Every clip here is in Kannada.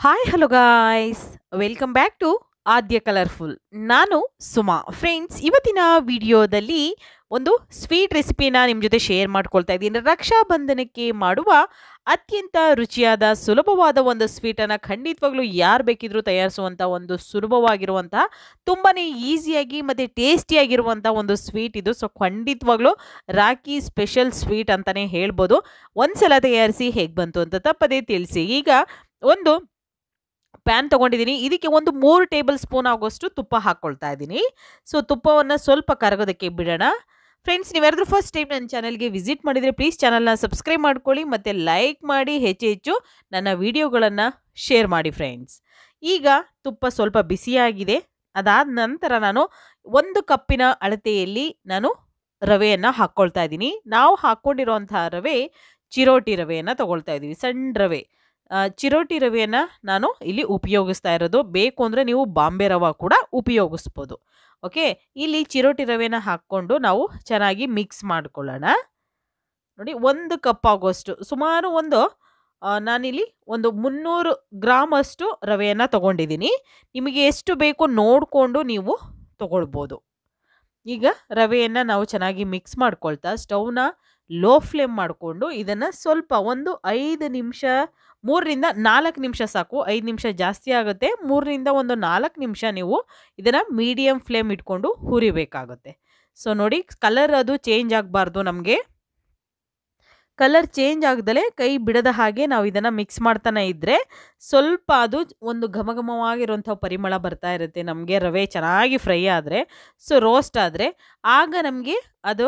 Hi hello guys, welcome back to Aadya colourful. ನಾನು ಸುಮಾ. ಫ್ರೆಂಡ್ಸ್, ಇವತ್ತಿನ ವಿಡಿಯೋದಲ್ಲಿ ಒಂದು ಸ್ವೀಟ್ ರೆಸಿಪಿನ ನಿಮ್ಮ ಜೊತೆ ಶೇರ್ ಮಾಡ್ಕೊಳ್ತಾ ಇದ್ದೀನಿ. ರಕ್ಷಾಬಂಧನಕ್ಕೆ ಮಾಡುವ ಅತ್ಯಂತ ರುಚಿಯಾದ ಸುಲಭವಾದ ಒಂದು ಸ್ವೀಟನ್ನು ಖಂಡಿತವಾಗ್ಲೂ ಯಾರು ಬೇಕಿದ್ರೂ ತಯಾರಿಸುವಂಥ ಒಂದು ಸುಲಭವಾಗಿರುವಂತಹ ತುಂಬಾ ಈಸಿಯಾಗಿ ಮತ್ತು ಟೇಸ್ಟಿಯಾಗಿರುವಂಥ ಒಂದು ಸ್ವೀಟ್ ಇದು. ಸೊ ಖಂಡಿತವಾಗ್ಲೂ ರಾಖಿ ಸ್ಪೆಷಲ್ ಸ್ವೀಟ್ ಅಂತಲೇ ಹೇಳ್ಬೋದು. ಒಂದ್ಸಲ ತಯಾರಿಸಿ ಹೇಗೆ ಬಂತು ಅಂತ ತಪ್ಪದೇ ತಿಳಿಸಿ. ಈಗ ಒಂದು ಪ್ಯಾನ್ ತೊಗೊಂಡಿದ್ದೀನಿ. ಇದಕ್ಕೆ ಒಂದು 3 ಟೇಬಲ್ ಸ್ಪೂನ್ ಆಗೋಷ್ಟು ತುಪ್ಪ ಹಾಕ್ಕೊಳ್ತಾ ಇದ್ದೀನಿ. ಸೊ ತುಪ್ಪವನ್ನು ಸ್ವಲ್ಪ ಕರಗೋದಕ್ಕೆ ಬಿಡೋಣ. ಫ್ರೆಂಡ್ಸ್, ನೀವ್ಯಾರಾದ್ರೂ ಫಸ್ಟ್ ಟೈಮ್ ನನ್ನ ಚಾನಲ್ಗೆ ವಿಸಿಟ್ ಮಾಡಿದರೆ ಪ್ಲೀಸ್ ಚಾನಲ್ನ ಸಬ್ಸ್ಕ್ರೈಬ್ ಮಾಡ್ಕೊಳ್ಳಿ ಮತ್ತು ಲೈಕ್ ಮಾಡಿ, ಹೆಚ್ಚು ನನ್ನ ವಿಡಿಯೋಗಳನ್ನು ಶೇರ್ ಮಾಡಿ. ಫ್ರೆಂಡ್ಸ್, ಈಗ ತುಪ್ಪ ಸ್ವಲ್ಪ ಬಿಸಿಯಾಗಿದೆ. ಅದಾದ ನಂತರ ನಾನು 1 ಕಪ್ಪಿನ ಅಳತೆಯಲ್ಲಿ ನಾನು ರವೆಯನ್ನು ಹಾಕ್ಕೊಳ್ತಾ ಇದ್ದೀನಿ. ನಾವು ಹಾಕ್ಕೊಂಡಿರೋಂಥ ರವೆ ಚಿರೋಟಿ ರವೆಯನ್ನು ತೊಗೊಳ್ತಾ ಇದ್ದೀವಿ, ಸಣ್ಣ ರವೆ. ಚಿರೋಟಿ ರವೆಯನ್ನು ನಾನು ಇಲ್ಲಿ ಉಪಯೋಗಿಸ್ತಾ ಇರೋದು. ಬೇಕು ಅಂದರೆ ನೀವು ಬಾಂಬೆ ರವೆ ಕೂಡ ಉಪಯೋಗಿಸ್ಬೋದು. ಓಕೆ, ಇಲ್ಲಿ ಚಿರೋಟಿ ರವೆನ ಹಾಕ್ಕೊಂಡು ನಾವು ಚೆನ್ನಾಗಿ ಮಿಕ್ಸ್ ಮಾಡ್ಕೊಳ್ಳೋಣ. ನೋಡಿ, 1 ಕಪ್ ಆಗೋಷ್ಟು, ಸುಮಾರು ನಾನಿಲ್ಲಿ ಒಂದು 300 ಗ್ರಾಮ್ ಅಷ್ಟು ರವೆಯನ್ನು ತೊಗೊಂಡಿದ್ದೀನಿ. ನಿಮಗೆ ಎಷ್ಟು ಬೇಕೋ ನೋಡಿಕೊಂಡು ನೀವು ತೊಗೊಳ್ಬೋದು. ಈಗ ರವೆಯನ್ನು ನಾವು ಚೆನ್ನಾಗಿ ಮಿಕ್ಸ್ ಮಾಡ್ಕೊಳ್ತಾ ಸ್ಟವ್ನ ಲೋ ಫ್ಲೇಮ್ ಮಾಡಿಕೊಂಡು ಇದನ್ನು ಸ್ವಲ್ಪ ಒಂದು 5 ನಿಮಿಷ, 3ರಿಂದ 4 ನಿಮಿಷ ಸಾಕು. 5 ನಿಮಿಷ ಜಾಸ್ತಿ ಆಗುತ್ತೆ. 3ರಿಂದ ಒಂದು 4 ನಿಮಿಷ ನೀವು ಇದನ್ನು ಮೀಡಿಯಮ್ ಫ್ಲೇಮ್ ಇಟ್ಕೊಂಡು ಹುರಿಬೇಕಾಗುತ್ತೆ. ಸೊ ನೋಡಿ, ಕಲರ್ ಅದು ಚೇಂಜ್ ಆಗಬಾರ್ದು. ನಮಗೆ ಕಲರ್ ಚೇಂಜ್ ಆಗದಲೇ ಕೈ ಬಿಡದ ಹಾಗೆ ನಾವು ಇದನ್ನು ಮಿಕ್ಸ್ ಮಾಡ್ತಾನೆ ಇದ್ದರೆ ಸ್ವಲ್ಪ ಅದು ಒಂದು ಘಮಘಮವಾಗಿರುವಂಥ ಪರಿಮಳ ಬರ್ತಾ ಇರುತ್ತೆ. ನಮಗೆ ರವೆ ಚೆನ್ನಾಗಿ ಫ್ರೈ ಆದರೆ, ಸೊ ರೋಸ್ಟ್ ಆದರೆ, ಆಗ ನಮಗೆ ಅದು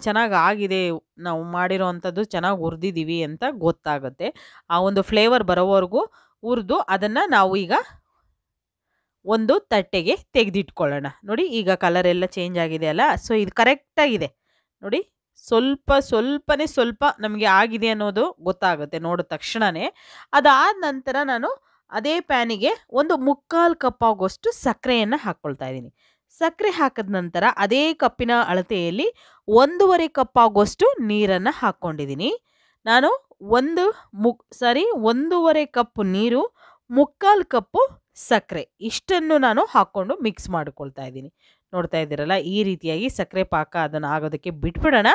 ಚೆನ್ನಾಗಿ ಆಗಿದೆ, ನಾವು ಮಾಡಿರೋವಂಥದ್ದು ಚೆನ್ನಾಗಿ ಹುರಿದಿದ್ದೀವಿ ಅಂತ ಗೊತ್ತಾಗುತ್ತೆ. ಆ ಒಂದು ಫ್ಲೇವರ್ ಬರೋವರೆಗೂ ಹುರಿದು ಅದನ್ನು ನಾವು ಈಗ ಒಂದು ತಟ್ಟೆಗೆ ತೆಗೆದಿಟ್ಕೊಳ್ಳೋಣ. ನೋಡಿ, ಈಗ ಕಲರ್ ಎಲ್ಲ ಚೇಂಜ್ ಆಗಿದೆ ಅಲ್ಲ. ಸೊ ಇದು ಕರೆಕ್ಟಾಗಿದೆ ನೋಡಿ. ಸ್ವಲ್ಪ ನಮಗೆ ಆಗಿದೆ ಅನ್ನೋದು ಗೊತ್ತಾಗುತ್ತೆ ನೋಡಿದ ತಕ್ಷಣವೇ. ಅದಾದ ನಂತರ ನಾನು ಅದೇ ಪ್ಯಾನಿಗೆ ಒಂದು 3/4 ಕಪ್ ಆಗೋಷ್ಟು ಸಕ್ಕರೆಯನ್ನು ಹಾಕ್ಕೊಳ್ತಾ ಇದ್ದೀನಿ. ಸಕ್ಕರೆ ಹಾಕಿದ ನಂತರ ಅದೇ ಕಪ್ಪಿನ ಅಳತೆಯಲ್ಲಿ 1.5 ಕಪ್ ಆಗೋಷ್ಟು ನೀರನ್ನು ಹಾಕ್ಕೊಂಡಿದ್ದೀನಿ. ನಾನು 1.5 ಕಪ್ ನೀರು, 3/4 ಕಪ್ಪು ಸಕ್ಕರೆ, ಇಷ್ಟನ್ನು ನಾನು ಹಾಕ್ಕೊಂಡು ಮಿಕ್ಸ್ ಮಾಡ್ಕೊಳ್ತಾ ಇದ್ದೀನಿ. ನೋಡ್ತಾ ಇದ್ದೀರಲ್ಲ, ಈ ರೀತಿಯಾಗಿ ಸಕ್ಕರೆ ಪಾಕ ಅದನ್ನು ಆಗೋದಕ್ಕೆ ಬಿಟ್ಬಿಡೋಣ.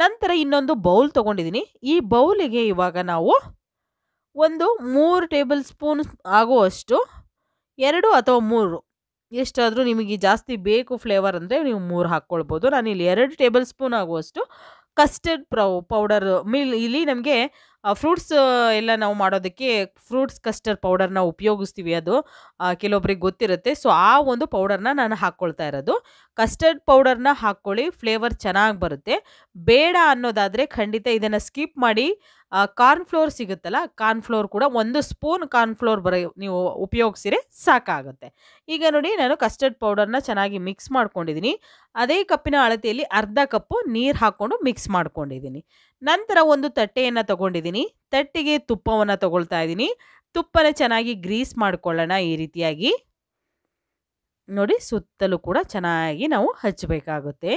ನಂತರ ಇನ್ನೊಂದು ಬೌಲ್ ತೊಗೊಂಡಿದ್ದೀನಿ. ಈ ಬೌಲಿಗೆ ಇವಾಗ ನಾವು ಒಂದು 3 ಟೇಬಲ್ ಸ್ಪೂನ್ ಆಗುವಷ್ಟು, 2 ಅಥವಾ 3, ಎಷ್ಟಾದರೂ ನಿಮಗೆ ಜಾಸ್ತಿ ಬೇಕು ಫ್ಲೇವರ್ ಅಂದರೆ ನೀವು 3 ಹಾಕ್ಕೊಳ್ಬೋದು. ನಾನಿಲ್ಲಿ 2 ಟೇಬಲ್ ಸ್ಪೂನ್ ಆಗುವಷ್ಟು ಕಸ್ಟರ್ಡ್ ಪೌಡರ್, ಇಲ್ಲಿ ನಮಗೆ ಫ್ರೂಟ್ಸ್ ಎಲ್ಲ ನಾವು ಮಾಡೋದಕ್ಕೆ ಫ್ರೂಟ್ಸ್ ಕಸ್ಟರ್ಡ್ ಪೌಡರ್ನ ಉಪಯೋಗಿಸ್ತೀವಿ. ಅದು ಕೆಲವೊಬ್ರಿಗೆ ಗೊತ್ತಿರುತ್ತೆ. ಸೊ ಆ ಒಂದು ಪೌಡರ್ನ ನಾನು ಹಾಕ್ಕೊಳ್ತಾ ಇರೋದು. ಕಸ್ಟರ್ಡ್ ಪೌಡರ್ನ ಹಾಕ್ಕೊಳ್ಳಿ, ಫ್ಲೇವರ್ ಚೆನ್ನಾಗಿ ಬರುತ್ತೆ. ಬೇಡ ಅನ್ನೋದಾದರೆ ಖಂಡಿತ ಇದನ್ನು ಸ್ಕಿಪ್ ಮಾಡಿ. ಕಾರ್ನ್ಫ್ಲೋರ್ ಸಿಗುತ್ತಲ್ಲ, ಕಾರ್ನ್ಫ್ಲೋರ್ ಕೂಡ 1 ಸ್ಪೂನ್ ಕಾರ್ನ್ಫ್ಲೋರ್ ನೀವು ಉಪಯೋಗಿಸಿದ್ರೆ ಸಾಕಾಗುತ್ತೆ. ಈಗ ನೋಡಿ, ನಾನು ಕಸ್ಟರ್ಡ್ ಪೌಡರ್ನ ಚೆನ್ನಾಗಿ ಮಿಕ್ಸ್ ಮಾಡ್ಕೊಂಡಿದ್ದೀನಿ. ಅದೇ ಕಪ್ಪಿನ ಅಳತೆಯಲ್ಲಿ ಅರ್ಧ ಕಪ್ಪು ನೀರು ಹಾಕ್ಕೊಂಡು ಮಿಕ್ಸ್ ಮಾಡ್ಕೊಂಡಿದ್ದೀನಿ. ನಂತರ ಒಂದು ತಟ್ಟೆಯನ್ನು ತಗೊಂಡಿದ್ದೀನಿ. ತಟ್ಟೆಗೆ ತುಪ್ಪವನ್ನು ತಗೊಳ್ತಾ ಇದ್ದೀನಿ. ತುಪ್ಪನ ಚೆನ್ನಾಗಿ ಗ್ರೀಸ್ ಮಾಡ್ಕೊಳ್ಳೋಣ. ಈ ರೀತಿಯಾಗಿ ನೋಡಿ, ಸುತ್ತಲೂ ಕೂಡ ಚೆನ್ನಾಗಿ ನಾವು ಹಚ್ಚಬೇಕಾಗುತ್ತೆ.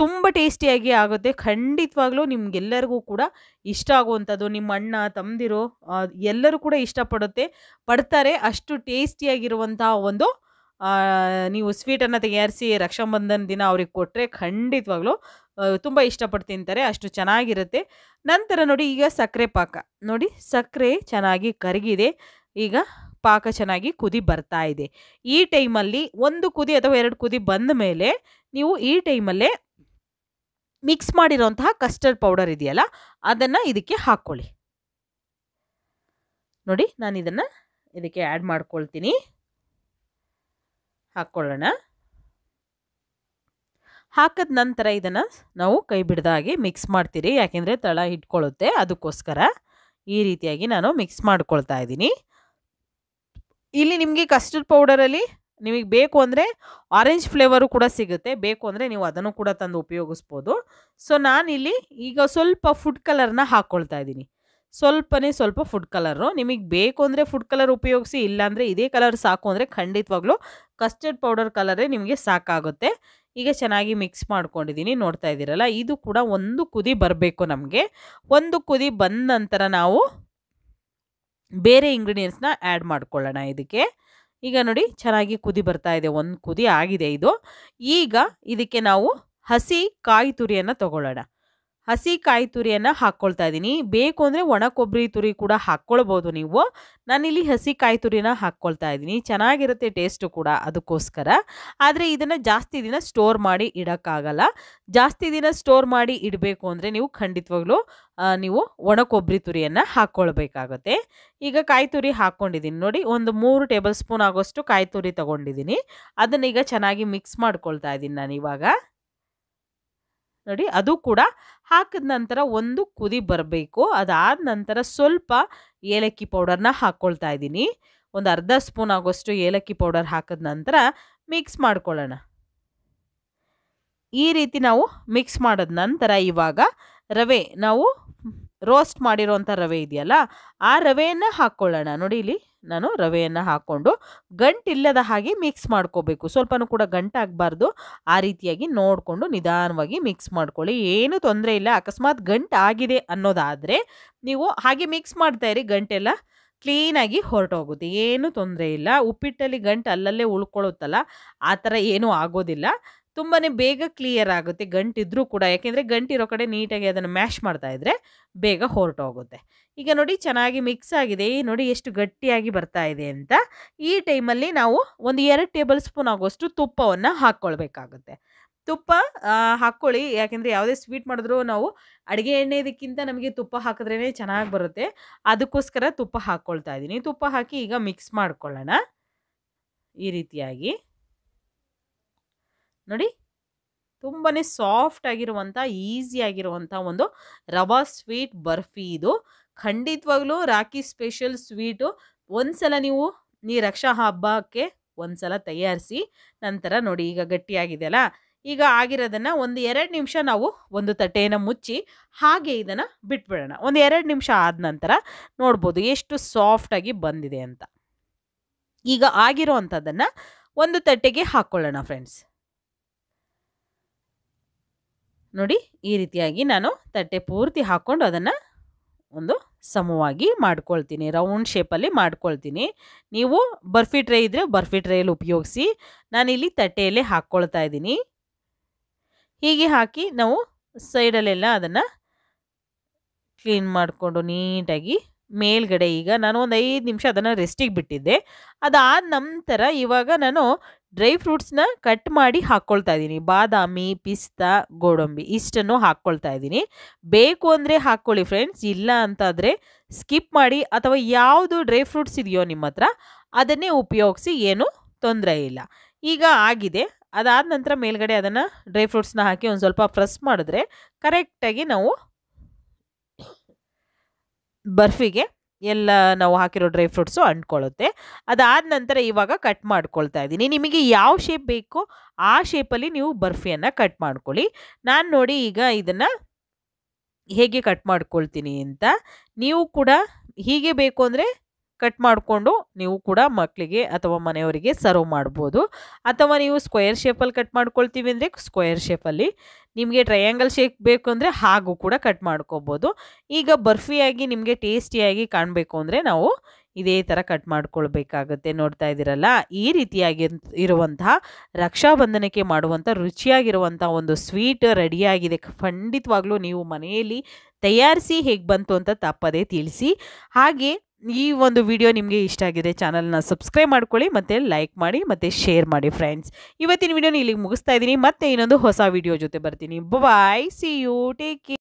ತುಂಬ ಟೇಸ್ಟಿಯಾಗಿ ಆಗುತ್ತೆ. ಖಂಡಿತವಾಗ್ಲೂ ನಿಮ್ಗೆಲ್ಲರಿಗೂ ಕೂಡ ಇಷ್ಟ ಆಗುವಂಥದ್ದು. ನಿಮ್ಮ ಅಣ್ಣ ತಮ್ಮದಿರು ಎಲ್ಲರೂ ಕೂಡ ಪಡ್ತಾರೆ. ಅಷ್ಟು ಟೇಸ್ಟಿಯಾಗಿರುವಂತಹ ಒಂದು ನೀವು ಸ್ವೀಟನ್ನು ತಯಾರಿಸಿ ರಕ್ಷಾಬಂಧನ ದಿನ ಅವ್ರಿಗೆ ಕೊಟ್ಟರೆ ಖಂಡಿತವಾಗ್ಲೂ ತುಂಬ ಇಷ್ಟಪಟ್ಟು ತಿಂತಾರೆ. ಅಷ್ಟು ಚೆನ್ನಾಗಿರುತ್ತೆ. ನಂತರ ನೋಡಿ, ಈಗ ಸಕ್ಕರೆ ಪಾಕ ನೋಡಿ, ಸಕ್ಕರೆ ಚೆನ್ನಾಗಿ ಕರಗಿದೆ. ಈಗ ಪಾಕ ಚೆನ್ನಾಗಿ ಕುದಿ ಬರ್ತಾ ಇದೆ. ಈ ಟೈಮಲ್ಲಿ 1 ಕುದಿ ಅಥವಾ 2 ಕುದಿ ಬಂದ ಮೇಲೆ ನೀವು ಈ ಟೈಮಲ್ಲೇ ಮಿಕ್ಸ್ ಮಾಡಿರೋಂತಹ ಕಸ್ಟರ್ಡ್ ಪೌಡರ್ ಇದೆಯಲ್ಲ, ಅದನ್ನು ಇದಕ್ಕೆ ಹಾಕ್ಕೊಳ್ಳಿ. ನೋಡಿ, ನಾನು ಇದಕ್ಕೆ ಆ್ಯಡ್ ಮಾಡ್ಕೊಳ್ತೀನಿ. ಹಾಕ್ಕೊಳ್ಳೋಣ. ಹಾಕಿದ ನಂತರ ಇದನ್ನು ನಾವು ಕೈ ಬಿಡದ ಹಾಗೆ ಮಿಕ್ಸ್ ಮಾಡ್ತೀರಿ, ಯಾಕೆಂದರೆ ತಳ ಇಟ್ಕೊಳ್ಳುತ್ತೆ. ಅದಕ್ಕೋಸ್ಕರ ಈ ರೀತಿಯಾಗಿ ನಾನು ಮಿಕ್ಸ್ ಮಾಡ್ಕೊಳ್ತಾ ಇದ್ದೀನಿ. ಇಲ್ಲಿ ನಿಮಗೆ ಕಸ್ಟರ್ಡ್ ಪೌಡರಲ್ಲಿ ನಿಮಗೆ ಬೇಕು ಅಂದರೆ ಆರೆಂಜ್ ಫ್ಲೇವರು ಕೂಡ ಸಿಗುತ್ತೆ. ಬೇಕು ಅಂದರೆ ನೀವು ಅದನ್ನು ಕೂಡ ತಂದು ಉಪಯೋಗಿಸ್ಬೋದು. ಸೊ ನಾನಿಲ್ಲಿ ಈಗ ಸ್ವಲ್ಪ ಫುಡ್ ಕಲರ್ನ ಹಾಕ್ಕೊಳ್ತಾ ಇದ್ದೀನಿ. ಸ್ವಲ್ಪ ಫುಡ್ ಕಲರು. ನಿಮಗೆ ಬೇಕು ಅಂದರೆ ಫುಡ್ ಕಲರ್ ಉಪಯೋಗಿಸಿ, ಇಲ್ಲಾಂದರೆ ಇದೇ ಕಲರ್ ಸಾಕು ಅಂದರೆ ಖಂಡಿತವಾಗ್ಲೂ ಕಸ್ಟರ್ಡ್ ಪೌಡರ್ ಕಲರೇ ನಿಮಗೆ ಸಾಕಾಗುತ್ತೆ. ಈಗ ಚೆನ್ನಾಗಿ ಮಿಕ್ಸ್ ಮಾಡ್ಕೊಂಡಿದ್ದೀನಿ. ನೋಡ್ತಾ ಇದ್ದೀರಲ್ಲ, ಇದು ಕೂಡ 1 ಕುದಿ ಬರಬೇಕು ನಮಗೆ. 1 ಕುದಿ ಬಂದ ನಂತರ ನಾವು ಬೇರೆ ಇಂಗ್ರೀಡಿಯೆಂಟ್ಸ್ನ ಆ್ಯಡ್ ಮಾಡ್ಕೊಳ್ಳೋಣ ಇದಕ್ಕೆ. ಈಗ ನೋಡಿ ಚೆನ್ನಾಗಿ ಕುದಿ ಬರ್ತಾ ಇದೆ, ಒಂದು ಕುದಿ ಆಗಿದೆ ಇದು. ಈಗ ಇದಕ್ಕೆ ನಾವು ಹಸಿ ಕಾಯಿ ತುರಿಯನ್ನು ತಗೊಳ್ಳೋಣ. ಹಸಿ ಕಾಯಿ ತುರಿಯನ್ನು ಹಾಕ್ಕೊಳ್ತಾ ಇದ್ದೀನಿ. ಬೇಕು ಅಂದರೆ ಒಣ ಕೊಬ್ಬರಿ ತುರಿ ಕೂಡ ಹಾಕ್ಕೊಳ್ಬೋದು ನೀವು. ನಾನಿಲ್ಲಿ ಹಸಿ ಕಾಯಿ ತುರಿನ ಹಾಕ್ಕೊಳ್ತಾ ಇದ್ದೀನಿ. ಚೆನ್ನಾಗಿರುತ್ತೆ ಟೇಸ್ಟು ಕೂಡ ಅದಕ್ಕೋಸ್ಕರ. ಆದರೆ ಇದನ್ನು ಜಾಸ್ತಿ ದಿನ ಸ್ಟೋರ್ ಮಾಡಿ ಇಡೋಕ್ಕಾಗಲ್ಲ. ಜಾಸ್ತಿ ದಿನ ಸ್ಟೋರ್ ಮಾಡಿ ಇಡಬೇಕು ಅಂದರೆ ನೀವು ಖಂಡಿತವಾಗ್ಲೂ ನೀವು ಒಣ ಕೊಬ್ಬರಿ ತುರಿಯನ್ನು ಹಾಕ್ಕೊಳ್ಬೇಕಾಗುತ್ತೆ. ಈಗ ಕಾಯಿ ತುರಿ ಹಾಕ್ಕೊಂಡಿದ್ದೀನಿ ನೋಡಿ. ಒಂದು 3 ಟೇಬಲ್ ಸ್ಪೂನ್ ಆಗೋಷ್ಟು ಕಾಯಿ ತುರಿ ತೊಗೊಂಡಿದ್ದೀನಿ. ಅದನ್ನೀಗ ಚೆನ್ನಾಗಿ ಮಿಕ್ಸ್ ಮಾಡ್ಕೊಳ್ತಾ ಇದ್ದೀನಿ ನಾನಿವಾಗ. ನೋಡಿ ಅದು ಕೂಡ ಹಾಕಿದ ನಂತರ ಒಂದು ಕುದಿ ಬರಬೇಕು. ಅದಾದ ನಂತರ ಸ್ವಲ್ಪ ಏಲಕ್ಕಿ ಪೌಡರ್ನ ಹಾಕ್ಕೊಳ್ತಾ ಇದ್ದೀನಿ. ಒಂದು ಅರ್ಧ ಸ್ಪೂನ್ ಆಗೋಷ್ಟು ಏಲಕ್ಕಿ ಪೌಡರ್ ಹಾಕಿದ ನಂತರ ಮಿಕ್ಸ್ ಮಾಡ್ಕೊಳ್ಳೋಣ. ಈ ರೀತಿ ನಾವು ಮಿಕ್ಸ್ ಮಾಡಿದ ನಂತರ ಇವಾಗ ರವೆ, ನಾವು ರೋಸ್ಟ್ ಮಾಡಿರೋಂಥ ರವೆ ಇದೆಯಲ್ಲ, ಆ ರವೆಯನ್ನು ಹಾಕ್ಕೊಳ್ಳೋಣ. ನೋಡಿ ಇಲ್ಲಿ ನಾನು ರವೆಯನ್ನು ಹಾಕ್ಕೊಂಡು ಗಂಟಿಲ್ಲದ ಹಾಗೆ ಮಿಕ್ಸ್ ಮಾಡ್ಕೋಬೇಕು. ಸ್ವಲ್ಪನೂ ಕೂಡ ಗಂಟಾಗಬಾರ್ದು. ಆ ರೀತಿಯಾಗಿ ನೋಡಿಕೊಂಡು ನಿಧಾನವಾಗಿ ಮಿಕ್ಸ್ ಮಾಡ್ಕೊಳ್ಳಿ. ಏನೂ ತೊಂದರೆ ಇಲ್ಲ. ಅಕಸ್ಮಾತ್ ಗಂಟಾಗಿದೆ ಅನ್ನೋದಾದರೆ ನೀವು ಹಾಗೆ ಮಿಕ್ಸ್ ಮಾಡ್ತಾ ಇರಿ, ಗಂಟೆಲ್ಲ ಕ್ಲೀನಾಗಿ ಹೊರಟೋಗುತ್ತೆ. ಏನೂ ತೊಂದರೆ ಇಲ್ಲ. ಉಪ್ಪಿಟ್ಟಲ್ಲಿ ಗಂಟು ಅಲ್ಲಲ್ಲೇ ಉಳ್ಕೊಳ್ಳುತ್ತಲ್ಲ, ಆ ಥರ ಏನೂ ಆಗೋದಿಲ್ಲ. ತುಂಬಾ ಬೇಗ ಕ್ಲಿಯರ್ ಆಗುತ್ತೆ ಗಂಟಿದ್ರೂ ಕೂಡ. ಯಾಕೆಂದರೆ ಗಂಟಿರೋ ಕಡೆ ನೀಟಾಗಿ ಅದನ್ನು ಮ್ಯಾಶ್ ಮಾಡ್ತಾ ಇದ್ದರೆ ಬೇಗ ಹೊರಟೋಗುತ್ತೆ. ಈಗ ನೋಡಿ ಚೆನ್ನಾಗಿ ಮಿಕ್ಸ್ ಆಗಿದೆ. ನೋಡಿ ಎಷ್ಟು ಗಟ್ಟಿಯಾಗಿ ಬರ್ತಾ ಇದೆ ಅಂತ. ಈ ಟೈಮಲ್ಲಿ ನಾವು ಒಂದು 2 ಟೇಬಲ್ ಸ್ಪೂನ್ ಆಗೋಷ್ಟು ತುಪ್ಪವನ್ನು ಹಾಕ್ಕೊಳ್ಬೇಕಾಗುತ್ತೆ. ತುಪ್ಪ ಹಾಕ್ಕೊಳ್ಳಿ. ಯಾಕೆಂದರೆ ಯಾವುದೇ ಸ್ವೀಟ್ ಮಾಡಿದ್ರೂ ನಾವು ಅಡುಗೆ ಎಣ್ಣೆದಕ್ಕಿಂತ ನಮಗೆ ತುಪ್ಪ ಹಾಕಿದ್ರೇ ಚೆನ್ನಾಗಿ ಬರುತ್ತೆ. ಅದಕ್ಕೋಸ್ಕರ ತುಪ್ಪ ಹಾಕ್ಕೊಳ್ತಾ ಇದ್ದೀನಿ. ತುಪ್ಪ ಹಾಕಿ ಈಗ ಮಿಕ್ಸ್ ಮಾಡ್ಕೊಳ್ಳೋಣ ಈ ರೀತಿಯಾಗಿ. ನೋಡಿ ತುಂಬಾ ಸಾಫ್ಟ್ ಆಗಿರುವಂಥ, ಈಸಿಯಾಗಿರುವಂಥ ಒಂದು ರವಾ ಸ್ವೀಟ್ ಬರ್ಫಿ ಇದು. ಖಂಡಿತವಾಗ್ಲೂ ರಾಖಿ ಸ್ಪೆಷಲ್ ಸ್ವೀಟು. ಒಂದ್ಸಲ ನೀವು ಈ ರಕ್ಷಾ ಹಬ್ಬಕ್ಕೆ ಒಂದ್ಸಲ ತಯಾರಿಸಿ. ನಂತರ ನೋಡಿ ಈಗ ಗಟ್ಟಿಯಾಗಿದೆಯಲ್ಲ, ಈಗ ಆಗಿರೋದನ್ನು ಒಂದು 2 ನಿಮಿಷ ನಾವು ಒಂದು ತಟ್ಟೆಯನ್ನು ಮುಚ್ಚಿ ಹಾಗೆ ಇದನ್ನು ಬಿಟ್ಬಿಡೋಣ. ಒಂದು 2 ನಿಮಿಷ ಆದ ನಂತರ ನೋಡ್ಬೋದು ಎಷ್ಟು ಸಾಫ್ಟಾಗಿ ಬಂದಿದೆ ಅಂತ. ಈಗ ಆಗಿರೋ ಅಂಥದ್ದನ್ನು ಒಂದು ತಟ್ಟೆಗೆ ಹಾಕ್ಕೊಳ್ಳೋಣ ಫ್ರೆಂಡ್ಸ್. ನೋಡಿ ಈ ರೀತಿಯಾಗಿ ನಾನು ತಟ್ಟೆ ಪೂರ್ತಿ ಹಾಕ್ಕೊಂಡು ಅದನ್ನು ಒಂದು ಸಮವಾಗಿ ಮಾಡ್ಕೊಳ್ತೀನಿ. ರೌಂಡ್ ಶೇಪಲ್ಲಿ ಮಾಡ್ಕೊಳ್ತೀನಿ. ನೀವು ಬರ್ಫಿ ಟ್ರೇ ಇದ್ದರೆ ಬರ್ಫಿ ಟ್ರೇಯಲ್ಲಿ ಉಪಯೋಗಿಸಿ. ನಾನಿಲ್ಲಿ ತಟ್ಟೆಯಲ್ಲೇ ಹಾಕ್ಕೊಳ್ತಾ ಇದ್ದೀನಿ. ಹೀಗೆ ಹಾಕಿ ನಾವು ಸೈಡಲ್ಲೆಲ್ಲ ಅದನ್ನು ಕ್ಲೀನ್ ಮಾಡಿಕೊಂಡು ನೀಟಾಗಿ ಮೇಲ್ಗಡೆ ಈಗ ನಾನು ಒಂದು 5 ನಿಮಿಷ ಅದನ್ನು ರೆಸ್ಟಿಗೆ ಬಿಟ್ಟಿದ್ದೆ. ಅದಾದ ನಂತರ ಇವಾಗ ನಾನು ಡ್ರೈ ಫ್ರೂಟ್ಸ್ನ ಕಟ್ ಮಾಡಿ ಹಾಕ್ಕೊಳ್ತಾ ಇದ್ದೀನಿ. ಬಾದಾಮಿ, ಪಿಸ್ತಾ, ಗೋಡಂಬಿ ಇಷ್ಟನ್ನು ಹಾಕ್ಕೊಳ್ತಾ ಇದ್ದೀನಿ. ಬೇಕು ಅಂದರೆ ಹಾಕ್ಕೊಳ್ಳಿ ಫ್ರೆಂಡ್ಸ್, ಇಲ್ಲ ಅಂತಾದರೆ ಸ್ಕಿಪ್ ಮಾಡಿ. ಅಥವಾ ಯಾವುದು ಡ್ರೈ ಫ್ರೂಟ್ಸ್ ಇದೆಯೋ ನಿಮ್ಮ ಹತ್ರ ಅದನ್ನೇ ಉಪಯೋಗಿಸಿ, ಏನೂ ತೊಂದರೆ ಇಲ್ಲ. ಈಗ ಆಗಿದೆ. ಅದಾದ ನಂತರ ಮೇಲ್ಗಡೆ ಅದನ್ನು ಡ್ರೈ ಫ್ರೂಟ್ಸ್ನ ಹಾಕಿ ಒಂದು ಸ್ವಲ್ಪ ಪ್ರೆಸ್ ಮಾಡಿದ್ರೆ ಕರೆಕ್ಟಾಗಿ ನಾವು ಬರ್ಫಿಗೆ ಎಲ್ಲ ನಾವು ಹಾಕಿರೋ ಡ್ರೈ ಫ್ರೂಟ್ಸು ಅಂಟ್ಕೊಳ್ಳುತ್ತೆ. ಅದಾದ ನಂತರ ಇವಾಗ ಕಟ್ ಮಾಡ್ಕೊಳ್ತಾ ಇದ್ದೀನಿ. ನಿಮಗೆ ಯಾವ ಶೇಪ್ ಬೇಕೋ ಆ ಶೇಪಲ್ಲಿ ನೀವು ಬರ್ಫಿಯನ್ನು ಕಟ್ ಮಾಡ್ಕೊಳ್ಳಿ. ನಾನು ನೋಡಿ ಈಗ ಇದನ್ನು ಹೇಗೆ ಕಟ್ ಮಾಡ್ಕೊಳ್ತೀನಿ ಅಂತ. ನೀವು ಕೂಡ ಹೀಗೆ ಬೇಕು ಅಂದರೆ ಕಟ್ ಮಾಡಿಕೊಂಡು ನೀವು ಕೂಡ ಮಕ್ಕಳಿಗೆ ಅಥವಾ ಮನೆಯವರಿಗೆ ಸರ್ವ್ ಮಾಡ್ಬೋದು. ಅಥವಾ ನೀವು ಸ್ಕ್ವೇರ್ ಶೇಪಲ್ಲಿ ಕಟ್ ಮಾಡ್ಕೊಳ್ತೀವಿ ಅಂದರೆ ಸ್ಕ್ವೇರ್ ಶೇಪಲ್ಲಿ, ನಿಮಗೆ ಟ್ರಯಾಂಗಲ್ ಶೇಪ್ ಬೇಕು ಅಂದರೆ ಹಾಗೂ ಕೂಡ ಕಟ್ ಮಾಡ್ಕೋಬೋದು. ಈಗ ಬರ್ಫಿಯಾಗಿ ನಿಮಗೆ ಟೇಸ್ಟಿಯಾಗಿ ಕಾಣಬೇಕು ಅಂದರೆ ನಾವು ಇದೇ ಥರ ಕಟ್ ಮಾಡ್ಕೊಳ್ಬೇಕಾಗತ್ತೆ. ನೋಡ್ತಾ ಇದ್ದೀರಲ್ಲ, ಈ ರೀತಿಯಾಗಿ ಇರುವಂತಹ ರಕ್ಷಾಬಂಧನಕ್ಕೆ ಮಾಡುವಂಥ ರುಚಿಯಾಗಿರುವಂಥ ಒಂದು ಸ್ವೀಟ್ ರೆಡಿಯಾಗಿದೆ. ಖಂಡಿತವಾಗ್ಲೂ ನೀವು ಮನೆಯಲ್ಲಿ ತಯಾರಿಸಿ ಹೇಗೆ ಬಂತು ಅಂತ ತಪ್ಪದೇ ತಿಳಿಸಿ. ಹಾಗೆ ಈ ಒಂದು ವಿಡಿಯೋ ನಿಮಗೆ ಇಷ್ಟ ಆಗಿದೆ ಚಾನಲ್ನ ಸಬ್ಸ್ಕ್ರೈಬ್ ಮಾಡ್ಕೊಳ್ಳಿ, ಮತ್ತು ಲೈಕ್ ಮಾಡಿ, ಮತ್ತು ಶೇರ್ ಮಾಡಿ ಫ್ರೆಂಡ್ಸ್. ಇವತ್ತಿನ ವಿಡಿಯೋನ ಇಲ್ಲಿಗೆ ಮುಗಿಸ್ತಾ ಇದ್ದೀನಿ. ಮತ್ತೆ ಇನ್ನೊಂದು ಹೊಸ ವಿಡಿಯೋ ಜೊತೆ ಬರ್ತೀನಿ. ಬಾಯ್, ಸಿ ಯು, ಟೇಕ್ ಕೇರ್.